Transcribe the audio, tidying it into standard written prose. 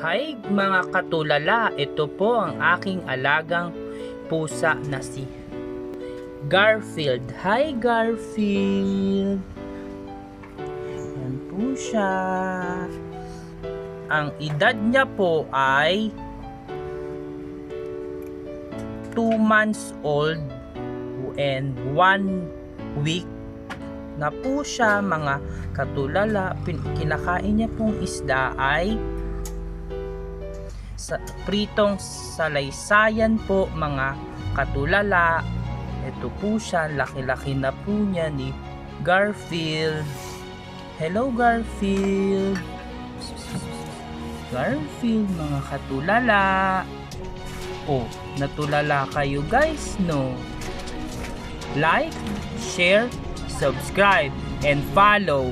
Hi mga katulala, ito po ang aking alagang pusa na si Garfield. Hi Garfield! Yan po siya. Ang edad niya po ay 2 months old and 1 week na po siya mga katulala. Kinakain niya pong isda ay pritong salaysayan po mga katulala. Ito po siya, laki-laki na po niya ni Garfield. Hello Garfield! Garfield mga katulala. Oh, natulala kayo guys, no? Like, share, subscribe, and follow.